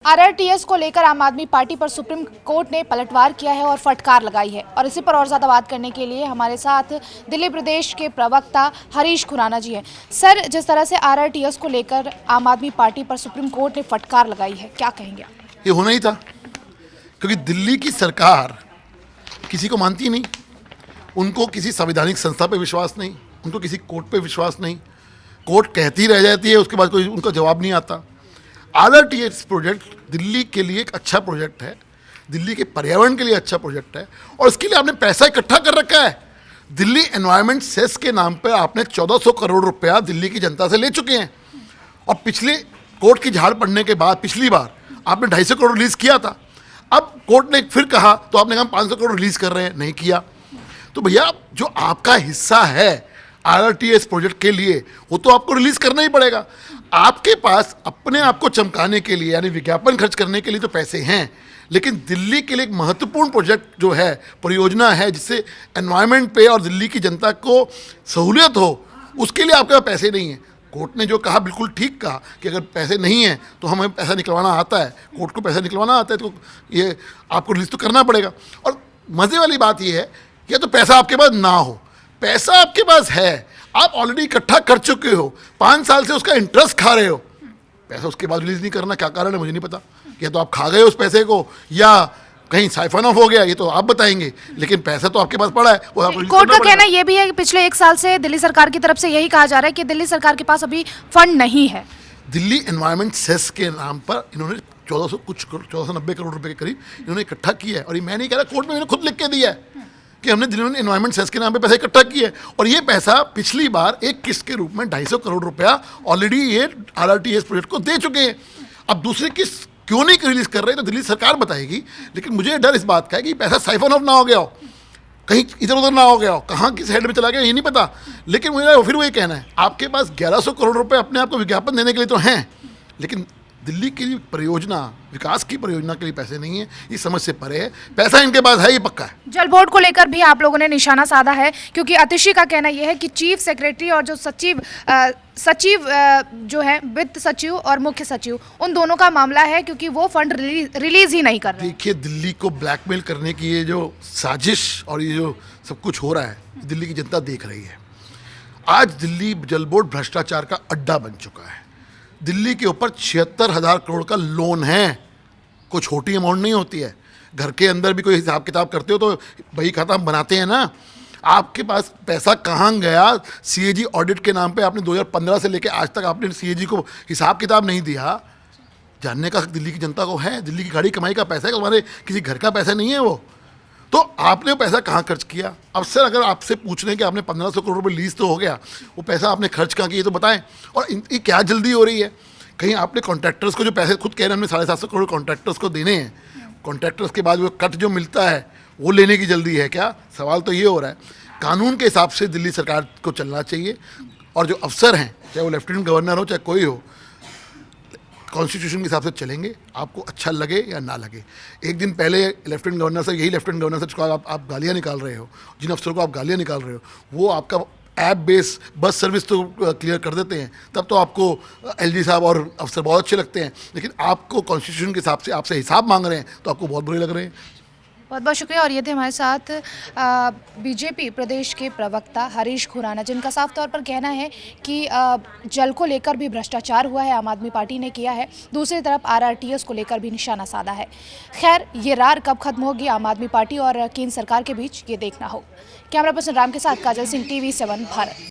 RRTS को लेकर आम आदमी पार्टी पर सुप्रीम कोर्ट ने पलटवार किया है और फटकार लगाई है। और इसी पर और ज़्यादा बात करने के लिए हमारे साथ दिल्ली प्रदेश के प्रवक्ता हरीश खुराना जी हैं। सर, जिस तरह से आरआरटीएस को लेकर आम आदमी पार्टी पर सुप्रीम कोर्ट ने फटकार लगाई है, क्या कहेंगे? ये होना ही था, क्योंकि दिल्ली की सरकार किसी को मानती नहीं। उनको किसी संवैधानिक संस्था पे विश्वास नहीं, उनको किसी कोर्ट पे विश्वास नहीं। कोर्ट कहती रह जाती है, उसके बाद कोई उनका जवाब नहीं आता। आरआरटीएस प्रोजेक्ट दिल्ली के लिए एक अच्छा प्रोजेक्ट है, दिल्ली के पर्यावरण के लिए अच्छा प्रोजेक्ट है, और इसके लिए आपने पैसा इकट्ठा कर रखा है। दिल्ली एनवायरमेंट सेस के नाम पर आपने 1400 करोड़ रुपया दिल्ली की जनता से ले चुके हैं। और पिछले कोर्ट की झाड़ पड़ने के बाद पिछली बार आपने 250 करोड़ रिलीज किया था। अब कोर्ट ने फिर कहा तो आपने कहा 500 करोड़ रिलीज कर रहे हैं, नहीं किया। तो भैया, जो आपका हिस्सा है आरआरटीएस प्रोजेक्ट के लिए, वो तो आपको रिलीज करना ही पड़ेगा। आपके पास अपने आप को चमकाने के लिए, यानी विज्ञापन खर्च करने के लिए तो पैसे हैं, लेकिन दिल्ली के लिए एक महत्वपूर्ण प्रोजेक्ट जो है, परियोजना है, जिससे एनवायरनमेंट पे और दिल्ली की जनता को सहूलियत हो, उसके लिए आपके पास पैसे नहीं है। कोर्ट ने जो कहा बिल्कुल ठीक कहा कि अगर पैसे नहीं हैं तो हमें पैसा निकलवाना आता है, कोर्ट को पैसा निकलवाना आता है, तो ये आपको रिलीज तो करना पड़ेगा। और मज़े वाली बात ये है कि तो पैसा आपके पास ना हो, पैसा आपके पास है, आप ऑलरेडी इकट्ठा कर चुके हो, 5 साल से उसका इंटरेस्ट खा रहे हो, पैसा उसके बाद रिलीज नहीं करना क्या कारण है मुझे नहीं पता। या तो आप खा गए उस पैसे को, या कहीं साइफन ऑफ हो गया, ये तो आप बताएंगे, लेकिन पैसा तो आपके पास पड़ा है। वो आप कोर्ट का कहना ये भी है कि पिछले 1 साल से दिल्ली सरकार की तरफ से यही कहा जा रहा है कि दिल्ली सरकार के पास अभी फंड नहीं है। दिल्ली एनवायरमेंट सेस के नाम पर इन्होंने 1490 करोड़ रुपए के करीब इन्होंने इकट्ठा किया है। और ये मैं नहीं कह रहा, कोर्ट में इन्होंने खुद लिख के दिया है कि हमने दिल्ली एनवायरमेंट सेस के नाम पे पैसा इकट्ठा किया है। और ये पैसा पिछली बार एक किस्त के रूप में 250 करोड़ रुपया ऑलरेडी ये आरआरटीएस प्रोजेक्ट को दे चुके हैं। अब दूसरी किस्त क्यों नहीं रिलीज कर रहे तो दिल्ली सरकार बताएगी, लेकिन मुझे डर इस बात का है कि पैसा साइफन ऑफ ना हो गया हो, कहीं इधर उधर ना हो गया हो, कहाँ किस हेड में चला गया ये नहीं पता। लेकिन मुझे फिर वही कहना है, आपके पास 1100 करोड़ रुपए अपने आप को विज्ञापन देने के लिए तो हैं, लेकिन दिल्ली की परियोजना, विकास की परियोजना के लिए पैसे नहीं है। ये समझ से परे है, पैसा इनके पास है, ये पक्का है। जल बोर्ड को लेकर भी आप लोगों ने निशाना साधा है, क्योंकि अतिशी का कहना यह है कि चीफ सेक्रेटरी और जो सचिव जो है, वित्त सचिव और मुख्य सचिव, उन दोनों का मामला है, क्योंकि वो फंड रिलीज ही नहीं कर रहे। देखिए, दिल्ली को ब्लैकमेल करने की ये जो साजिश और ये जो सब कुछ हो रहा है, दिल्ली की जनता देख रही है। आज दिल्ली जल बोर्ड भ्रष्टाचार का अड्डा बन चुका है। दिल्ली के ऊपर 76,000 करोड़ का लोन है, कोई छोटी अमाउंट नहीं होती है। घर के अंदर भी कोई हिसाब किताब करते हो तो बही खाता हम बनाते हैं ना। आपके पास पैसा कहाँ गया? सीएजी ऑडिट के नाम पे आपने 2015 से लेके आज तक आपने सीएजी को हिसाब किताब नहीं दिया। जानने का हक दिल्ली की जनता को है। दिल्ली की गाड़ी कमाई का पैसा है, हमारे किसी घर का पैसा नहीं है वो। तो आपने वो पैसा कहाँ खर्च किया? अब सर, अगर आपसे पूछ रहे हैं कि आपने 1500 करोड़ रुपए लीज तो हो गया, वो पैसा आपने खर्च कहाँ किया तो बताएं। और इनकी क्या जल्दी हो रही है? कहीं आपने कॉन्ट्रैक्टर्स को जो पैसे खुद कह रहे हैं हमने 750 करोड़ कॉन्ट्रैक्टर्स को देने हैं, कॉन्ट्रैक्टर्स के बाद वो कट जो मिलता है वो लेने की जल्दी है क्या? सवाल तो ये हो रहा है। कानून के हिसाब से दिल्ली सरकार को चलना चाहिए, और जो अफसर हैं, चाहे वो लेफ्टिनेंट गवर्नर हो चाहे कोई हो, कॉन्स्टिट्यूशन के हिसाब से चलेंगे, आपको अच्छा लगे या ना लगे। एक दिन पहले लेफ्टिनेंट गवर्नर से, यही लेफ्टिनेंट गवर्नर से जिसको आप गालियाँ निकाल रहे हो, जिन अफसरों को आप गालियाँ निकाल रहे हो, वो आपका ऐप बेस बस सर्विस तो क्लियर कर देते हैं, तब तो आपको एलजी साहब और अफसर बहुत अच्छे लगते हैं। लेकिन आपको कॉन्स्टिट्यूशन के हिसाब से आपसे हिसाब मांग रहे हैं तो आपको बहुत बुरे लग रहे हैं। बहुत बहुत शुक्रिया। और ये थे हमारे साथ बीजेपी प्रदेश के प्रवक्ता हरीश खुराना, जिनका साफ तौर पर कहना है कि जल को लेकर भी भ्रष्टाचार हुआ है, आम आदमी पार्टी ने किया है। दूसरी तरफ आरआरटीएस को लेकर भी निशाना साधा है। खैर, ये रार कब खत्म होगी आम आदमी पार्टी और केंद्र सरकार के बीच, ये देखना हो। कैमरा पर्सन राम के साथ काजल सिंह, TV7 भारत।